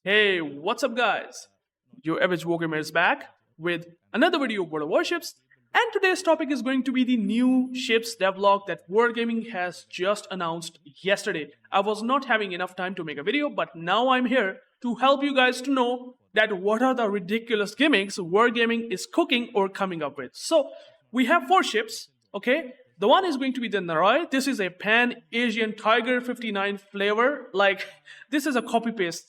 Hey, what's up, guys? UrAvgWarGamer is back with another video of World of Warships, and today's topic is going to be the new ships devlog that Wargaming has just announced yesterday. I was not having enough time to make a video, but now I'm here to help you guys to know that what are the ridiculous gimmicks Wargaming is cooking or coming up with. So, we have 4 ships, okay? The one is going to be the Narai. This is a Pan-Asian Tiger 59 flavor. Like, this is a copy-paste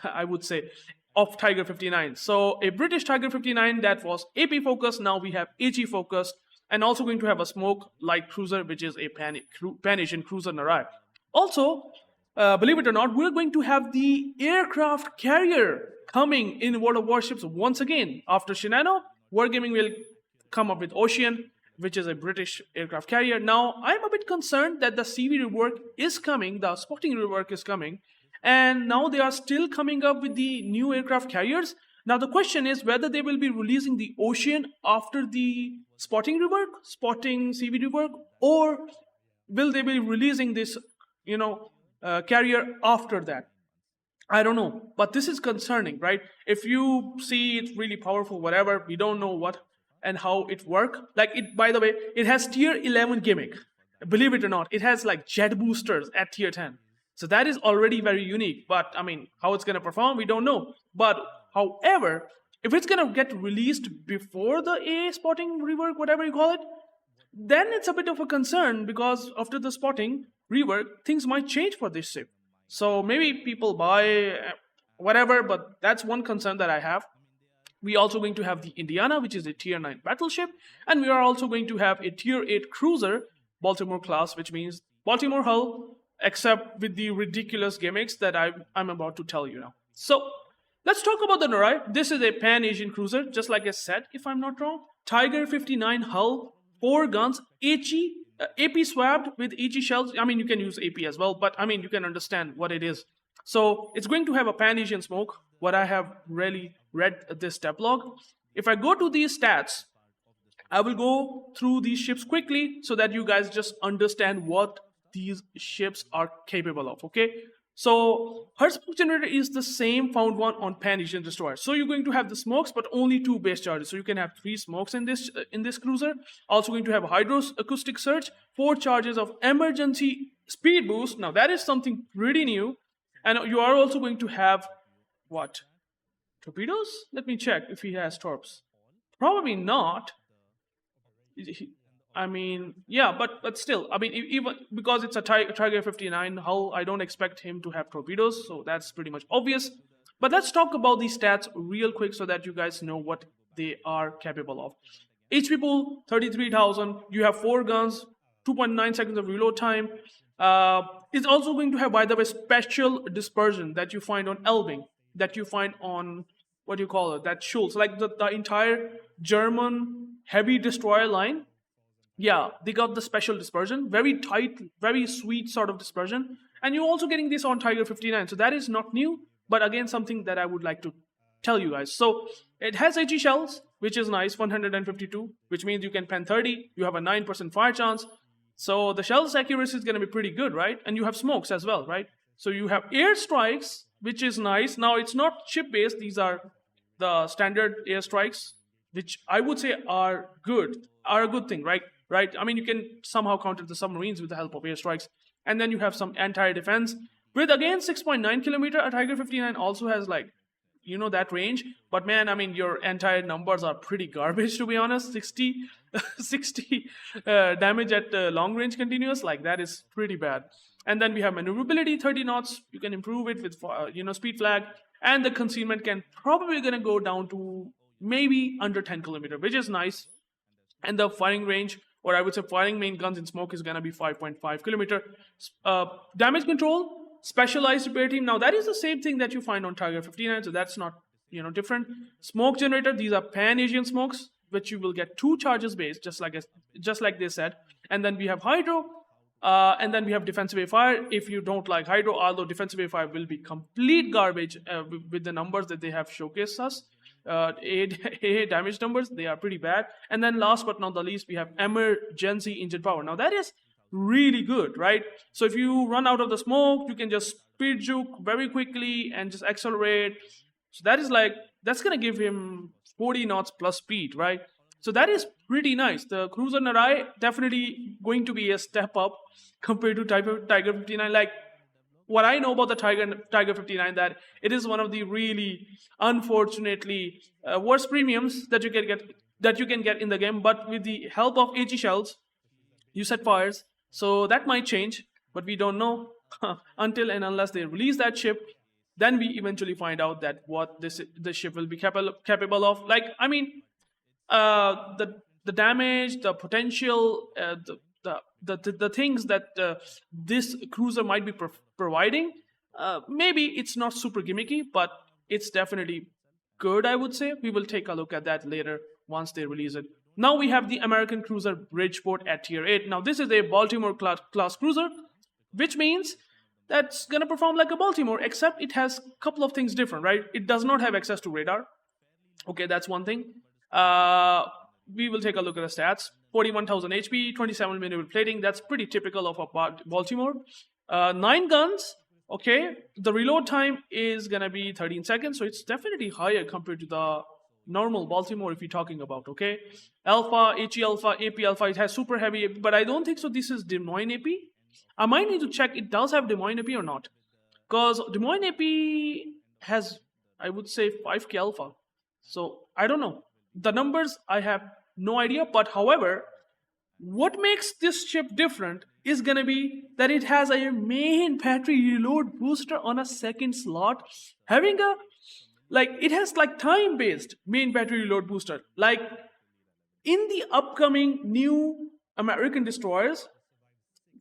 I would say, of Tiger 59. So a British Tiger 59 that was AP focused, now we have AG focused, and also going to have a smoke light cruiser, which is a Pan-Asian Cruiser Narai. Also, believe it or not, we're going to have the aircraft carrier coming in World of Warships once again. After Shinano, Wargaming will come up with Ocean, which is a British aircraft carrier. Now, I'm a bit concerned that the CV rework is coming, the spotting rework is coming, and now they are still coming up with the new aircraft carriers. Now the question is whether they will be releasing the Ocean after the spotting CV rework, or will they be releasing this, carrier after that? I don't know, but this is concerning, right? If you see it's really powerful, whatever, we don't know what and how it work. Like it, by the way, it has tier 11 gimmick. Believe it or not, it has like jet boosters at tier 10. So that is already very unique, but I mean, how it's going to perform, we don't know. But however, if it's going to get released before the A spotting rework, whatever you call it, then it's a bit of a concern because after the spotting rework, things might change for this ship. So maybe people buy whatever, but that's one concern that I have. We are also going to have the Indiana, which is a tier 9 battleship, and we are also going to have a tier 8 cruiser, Baltimore class, which means Baltimore hull, except with the ridiculous gimmicks that I'm about to tell you now. So, let's talk about the Narai. This is a Pan-Asian cruiser, just like I said, if I'm not wrong. Tiger 59 hull, 4 guns, AP swapped with AG shells. I mean, you can use AP as well, but I mean, you can understand what it is. So, it's going to have a Pan-Asian smoke, what I have really read this devlog. If I go to these stats, I will go through these ships quickly so that you guys just understand what these ships are capable of, okay? So her smoke generator is the same found one on Pan-Asian destroyer. So you're going to have the smokes, but only 2 base charges. So you can have 3 smokes in this cruiser. Also going to have hydro acoustic surge, 4 charges of emergency speed boost. Now that is something pretty new. And you are also going to have what? Torpedoes? Let me check if he has torps. Probably not. I mean, yeah, but still, I mean, even because it's a Tiger 59 hull, I don't expect him to have torpedoes, so that's pretty much obvious. But let's talk about these stats real quick so that you guys know what they are capable of. HP pool, 33,000. You have 4 guns, 2.9 seconds of reload time. It's also going to have, by the way, special dispersion that you find on Elbing, that you find on, what do you call it, that Schultz, like the entire German heavy destroyer line. Yeah, they got the special dispersion, very tight, very sweet sort of dispersion. And you're also getting this on Tiger 59. So that is not new, but again, something that I would like to tell you guys. So it has HE shells, which is nice, 152, which means you can pen 30. You have a 9% fire chance. So the shells accuracy is going to be pretty good, right? And you have smokes as well, right? So you have air strikes, which is nice. Now it's not ship-based. These are the standard air strikes, which I would say are a good thing, right? Right? I mean, you can somehow counter the submarines with the help of airstrikes. And then you have some anti-defense. With, again, 6.9 kilometer, a Tiger 59 also has, like, that range. But, man, I mean, your anti-numbers are pretty garbage, to be honest. 60 damage at long range continuous, like, that is pretty bad. And then we have maneuverability, 30 knots. You can improve it with, speed flag. And the concealment can probably going to go down to maybe under 10 kilometer, which is nice. And the firing range, or I would say firing main guns in smoke, is going to be 5.5 kilometer. Damage control, specialized repair team. Now that is the same thing that you find on Tiger 59, so that's not different. Smoke generator, these are Pan-Asian smokes, which you will get 2 charges base, just like they said. And then we have hydro, and then we have defensive wave fire. If you don't like hydro, although defensive wave fire will be complete garbage with the numbers that they have showcased us. A damage numbers, they are pretty bad. And then last but not the least, we have emergency engine power. Now that is really good, right? So if you run out of the smoke, you can just speed juke very quickly and just accelerate. So that's gonna give him 40 knots plus speed, right? So that is pretty nice. The Cruiser Narai definitely going to be a step up compared to Tiger 59. Like what I know about the Tiger 59, that it is one of the really unfortunately worst premiums that you can get in the game. But with the help of HE shells, you set fires, so that might change, but we don't know until and unless they release that ship. Then we eventually find out that what this ship will be capable of. Like I mean, the damage, the potential, the things that this cruiser might be providing. Maybe it's not super gimmicky, but it's definitely good, I would say. We will take a look at that later once they release it. Now we have the American Cruiser Bridgeport at Tier 8. Now this is a Baltimore class cruiser, which means that's gonna perform like a Baltimore, except it has a couple of things different, right? It does not have access to radar. Okay, that's one thing. We will take a look at the stats. 41,000 HP, 27mm plating. That's pretty typical of a Baltimore. 9 guns. Okay, the reload time is gonna be 13 seconds, so it's definitely higher compared to the normal Baltimore if you're talking about. Okay, Alpha, HE Alpha, AP Alpha. It has super heavy AP, but I don't think so. This is Des Moines AP. I might need to check it does have Des Moines AP or not, because Des Moines AP has, I would say, 5K Alpha. So I don't know. The numbers I have no idea, but however, what makes this ship different is gonna be that it has a main battery reload booster on a second slot, having a it has like time-based main battery reload booster. Like in the upcoming new American destroyers,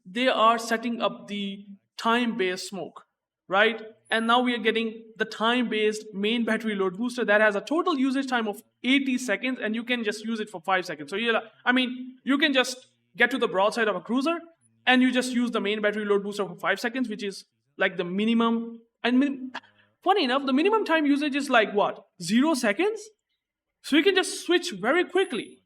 they are setting up the time-based smoke, right? And now we are getting the time-based main battery load booster that has a total usage time of 80 seconds, and you can just use it for 5 seconds. So you can just get to the broadside of a cruiser, and you just use the main battery load booster for 5 seconds, which is like the minimum. And funny enough, the minimum time usage is like what, 0 seconds? So you can just switch very quickly,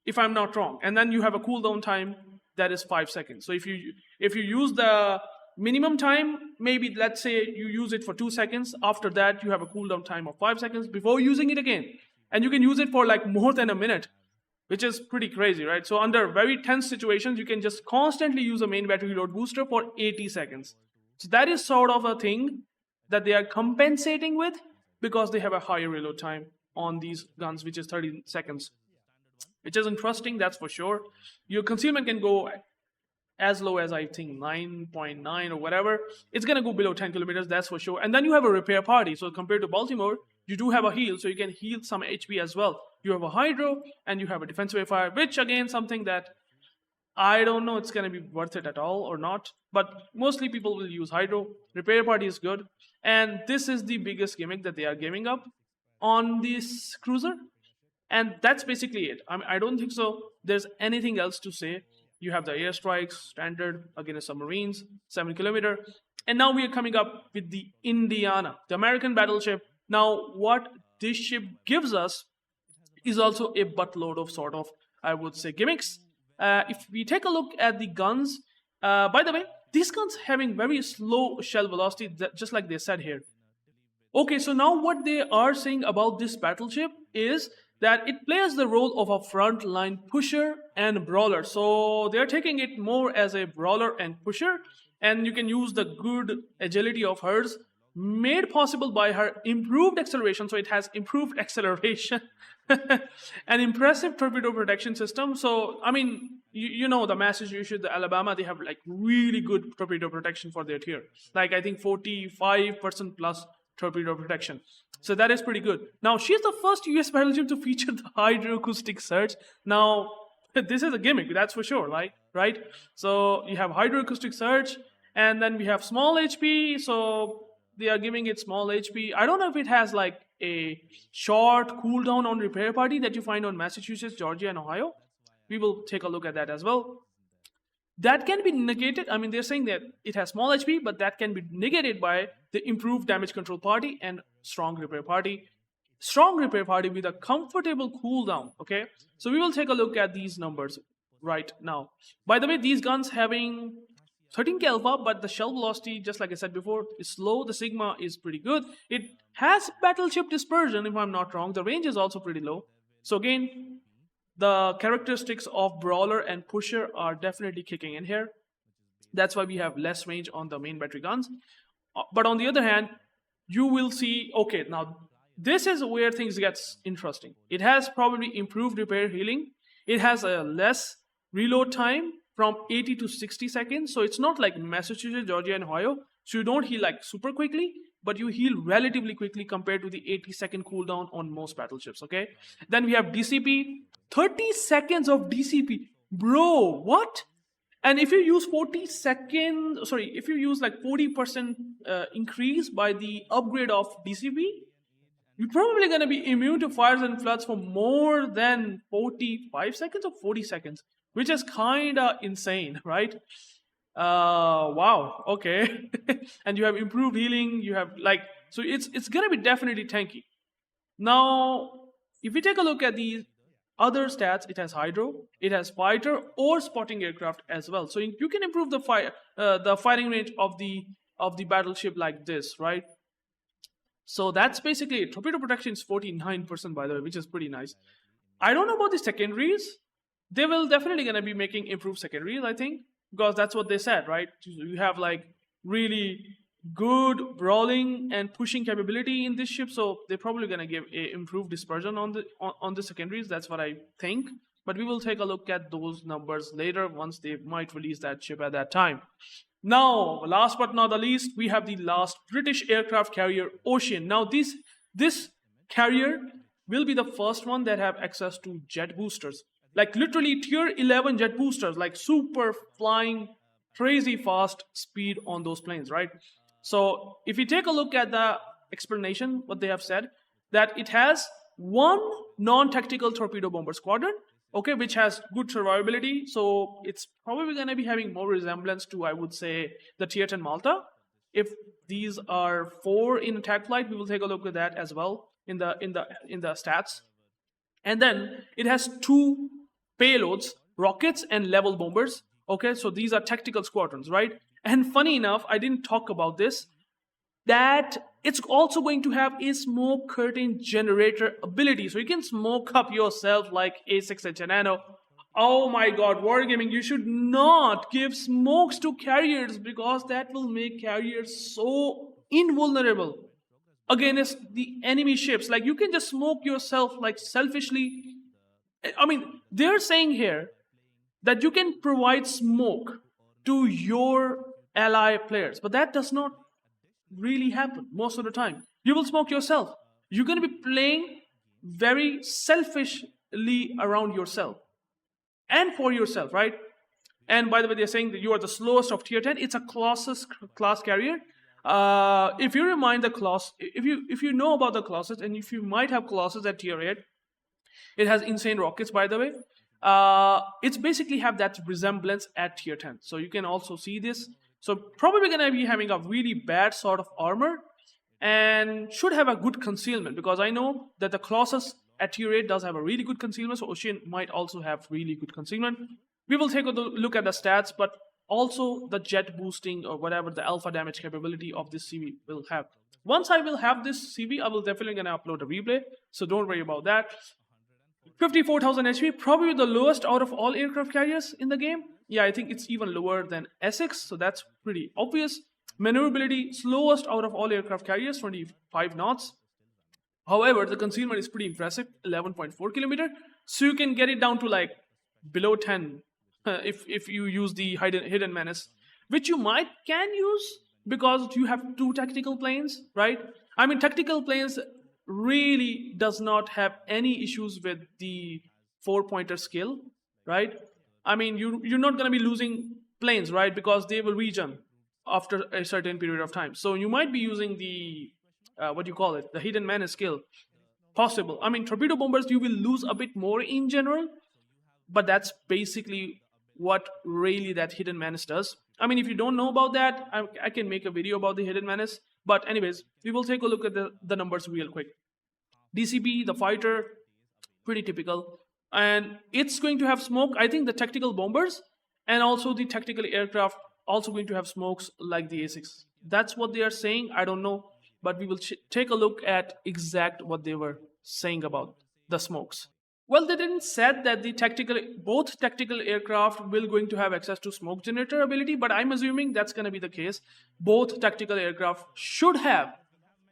if I'm not wrong. And then you have a cooldown time that is 5 seconds. So if you use the minimum time, maybe let's say you use it for 2 seconds. After that, you have a cooldown time of 5 seconds before using it again. And you can use it for like more than a minute, which is pretty crazy, right? So under very tense situations, you can just constantly use a main battery load booster for 80 seconds. So that is sort of a thing that they are compensating with, because they have a higher reload time on these guns, which is 30 seconds. Which is interesting, that's for sure. Your concealment can go as low as I think 9.9 or whatever. It's gonna go below 10 kilometers, that's for sure. And then you have a repair party. So compared to Baltimore, you do have a heal, so you can heal some HP as well. You have a hydro and you have a defensive fire, which again something that I don't know it's gonna be worth it at all or not. But mostly people will use hydro. Repair party is good, and this is the biggest gimmick that they are giving up on this cruiser. And that's basically it. I don't think so there's anything else to say. You have the airstrikes, standard, against submarines, 7 kilometer. And now we are coming up with the Indiana, the American battleship. Now, what this ship gives us is also a buttload of sort of, I would say, gimmicks. If we take a look at the guns, by the way, these guns having very slow shell velocity, just like they said here. Okay, so now what they are saying about this battleship is that it plays the role of a frontline pusher and brawler. So they're taking it more as a brawler and pusher, and you can use the good agility of hers, made possible by her improved acceleration. So it has improved acceleration, an impressive torpedo protection system. So, I mean, you know, the Massachusetts, the Alabama, they have like really good torpedo protection for their tier. Like I think 45% plus torpedo protection. So that is pretty good. Now, she's the first US battleship to feature the hydroacoustic surge. Now, this is a gimmick, that's for sure, right? So you have hydroacoustic surge, and then we have small HP, so they are giving it small HP. I don't know if it has like a short cooldown on repair party that you find on Massachusetts, Georgia, and Ohio. We will take a look at that as well. That can be negated. I mean, they're saying that it has small HP, but that can be negated by the improved damage control party and strong repair party. Strong repair party with a comfortable cooldown, okay? So we will take a look at these numbers right now. By the way, these guns having 13K alpha, but the shell velocity, just like I said before, is slow. The sigma is pretty good. It has battleship dispersion, if I'm not wrong. The range is also pretty low. So again, the characteristics of brawler and pusher are definitely kicking in here. That's why we have less range on the main battery guns. But on the other hand, you will see, okay, now this is where things gets interesting. It has probably improved repair healing. It has a less reload time from 80 to 60 seconds. So it's not like Massachusetts, Georgia, and Ohio. So you don't heal like super quickly, but you heal relatively quickly compared to the 80-second cooldown on most battleships, okay? Then we have DCP, 30 seconds of DCP. Bro, what? And if you use 40% increase by the upgrade of DCP, you're probably going to be immune to fires and floods for more than 45 seconds or 40 seconds, which is kind of insane, right? Wow, okay. And you have improved healing, you have so it's going to be definitely tanky. Now, if we take a look at the other stats, it has hydro, it has fighter or spotting aircraft as well. So you can improve the firing range of the battleship like this, right? So that's basically it. Torpedo protection is 49%, by the way, which is pretty nice. I don't know about the secondaries. They will definitely gonna be making improved secondaries, I think, because that's what they said, right? You have like really good brawling and pushing capability in this ship, so they're probably gonna give a improved dispersion on the secondaries. That's what I think. But we will take a look at those numbers later once they might release that ship at that time. Now, last but not the least, we have the last British aircraft carrier, Ocean. Now, this carrier will be the first one that have access to jet boosters. Like literally tier 11 jet boosters, like super flying, crazy fast speed on those planes, right? So if you take a look at the explanation, what they have said, that it has one non-tactical torpedo bomber squadron, okay, which has good survivability. So it's probably going to be having more resemblance to, I would say, the T10 Malta. If these are 4 in attack flight, we will take a look at that as well in the stats. And then it has 2 payloads, rockets and level bombers. Okay, so these are tactical squadrons, right? And funny enough, I didn't talk about this, that it's also going to have a smoke curtain generator ability. So you can smoke up yourself like A6 and Nano. Oh my god, Wargaming, you should not give smokes to carriers because that will make carriers so invulnerable against the enemy ships. Like you can just smoke yourself like selfishly. I mean, they're saying here that you can provide smoke to your ally players, but that does not really happen most of the time. You will smoke yourself. You're going to be playing very selfishly around yourself and for yourself, right? And by the way, they're saying that you are the slowest of tier 10. It's a class carrier. If you remind the class, if you know about the classes, and if you might have classes at tier 8, it has insane rockets, by the way. It's basically have that resemblance at tier 10. So you can also see this. So probably going to be having a really bad sort of armor and should have a good concealment, because I know that the Colossus at tier 8 does have a really good concealment, so Ocean might also have really good concealment. We will take a look at the stats, but also the jet boosting or whatever the alpha damage capability of this CV will have. Once I will have this CV, I will definitely going to upload a replay, so don't worry about that. 54,000 HP, probably the lowest out of all aircraft carriers in the game. Yeah, I think it's even lower than Essex, so that's pretty obvious. Maneuverability, slowest out of all aircraft carriers, 25 knots. However, the concealment is pretty impressive, 11.4 kilometer. So you can get it down to like below 10 if you use the hidden menace, which you can use because you have 2 tactical planes, right? I mean, tactical planes really does not have any issues with the 4-pointer skill, right? I mean, you're not going to be losing planes, right? Because they will regen after a certain period of time. So you might be using the, the hidden menace skill. Possible. I mean, torpedo bombers, you will lose a bit more in general, but that's basically what really that hidden menace does. I mean, if you don't know about that, I can make a video about the hidden menace. But anyways, we will take a look at the numbers real quick. DCP, the fighter, pretty typical. And it's going to have smoke. I think the tactical bombers and also the tactical aircraft also going to have smokes like the A6. That's what they are saying. I don't know, but we will take a look at exact what they were saying about the smokes. Well, they didn't said that both tactical aircraft will going to have access to smoke generator ability, but I'm assuming that's going to be the case. Both tactical aircraft should have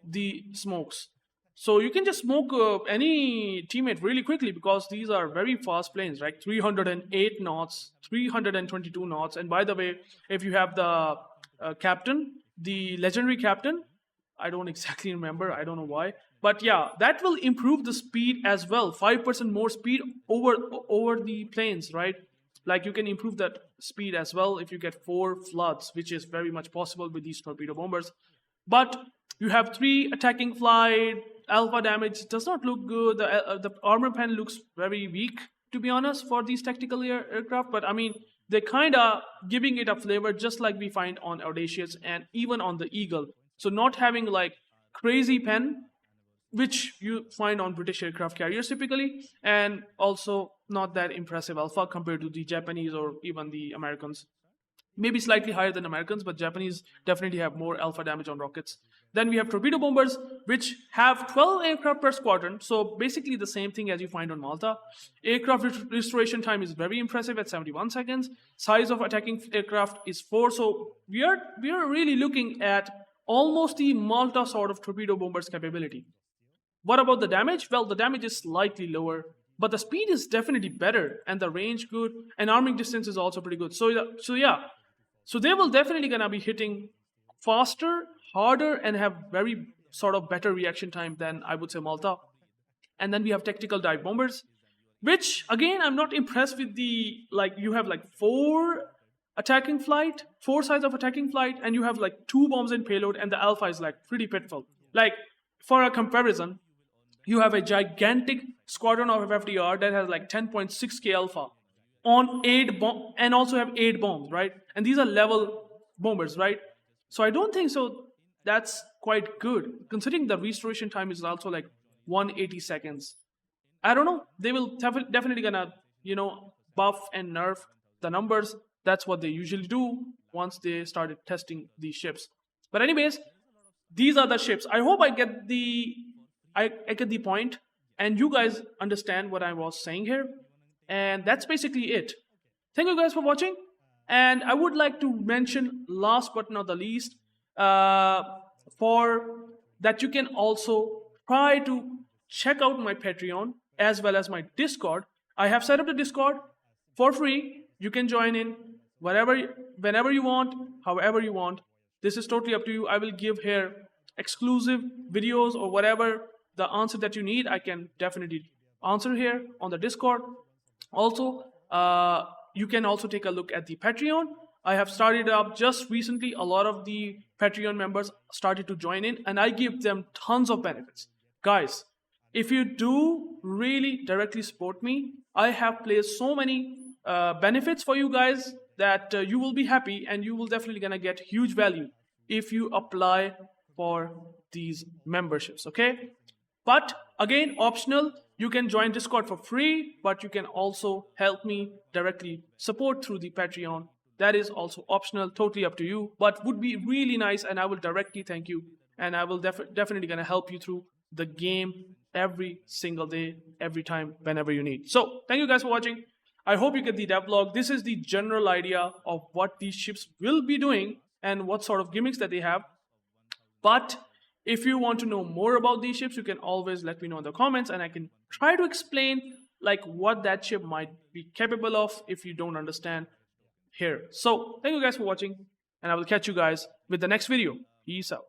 the smokes. So you can just smoke any teammate really quickly because these are very fast planes, right? 308 knots, 322 knots. And by the way, if you have the captain, the legendary captain, I don't exactly remember, I don't know why. But yeah, that will improve the speed as well. 5% more speed over the planes, right? Like you can improve that speed as well if you get 4 floods, which is very much possible with these torpedo bombers. But you have 3 attacking flight, alpha damage does not look good. The armor pen looks very weak, to be honest, for these tactical aircraft. But I mean, they're kind of giving it a flavor just like we find on Audacious and even on the Eagle. So not having like crazy pen, which you find on British aircraft carriers typically, and also not that impressive alpha compared to the Japanese or even the Americans. Maybe slightly higher than Americans, but Japanese definitely have more alpha damage on rockets. Then we have torpedo bombers, which have 12 aircraft per squadron, so basically the same thing as you find on Malta. Aircraft restoration time is very impressive at 71 seconds. Size of attacking aircraft is 4, so we are really looking at almost the Malta sort of torpedo bombers capability. What about the damage? Well, the damage is slightly lower, but the speed is definitely better, and the range good, and arming distance is also pretty good. So yeah, so they will definitely gonna be hitting faster, harder, and have very sort of better reaction time than I would say Malta. And then we have tactical dive bombers, which again I'm not impressed with the you have 4 attacking flight, 4 sides of attacking flight, and you have 2 bombs in payload, and the alpha is pretty pitiful. For a comparison, you have a gigantic squadron of FDR that has 10.6k alpha on 8 bomb and also have 8 bombs, right? And these are level bombers, right? So I don't think so. That's quite good considering the restoration time is also 180 seconds. I don't know. They will definitely gonna buff and nerf the numbers. That's what they usually do once they started testing these ships. But anyways, these are the ships. I hope I get the point, and you guys understand what I was saying here. And that's basically it. Thank you guys for watching. And I would like to mention, last but not the least, for that you can also try to check out my Patreon as well as my Discord. I have set up the Discord for free. You can join in whenever you want, however you want. This is totally up to you. I will give here exclusive videos or whatever the answer that you need. I can definitely answer here on the Discord. Also, you can also take a look at the Patreon. I have started up just recently. A lot of the Patreon members started to join in, and I give them tons of benefits. Guys, if you do really directly support me, I have placed so many benefits for you guys that you will be happy, and you will definitely gonna get huge value if you apply for these memberships, okay? But again, optional. You can join Discord for free, but you can also help me directly support through the Patreon. That is also optional, totally up to you, but would be really nice, and I will directly thank you, and I will definitely gonna help you through the game every single day, every time, whenever you need. So thank you guys for watching. I hope you get the devlog. This is the general idea of what these ships will be doing and what sort of gimmicks that they have. But if you want to know more about these ships, you can always let me know in the comments, and I can try to explain what that ship might be capable of if you don't understand here. So thank you guys for watching, and I will catch you guys with the next video. Peace out.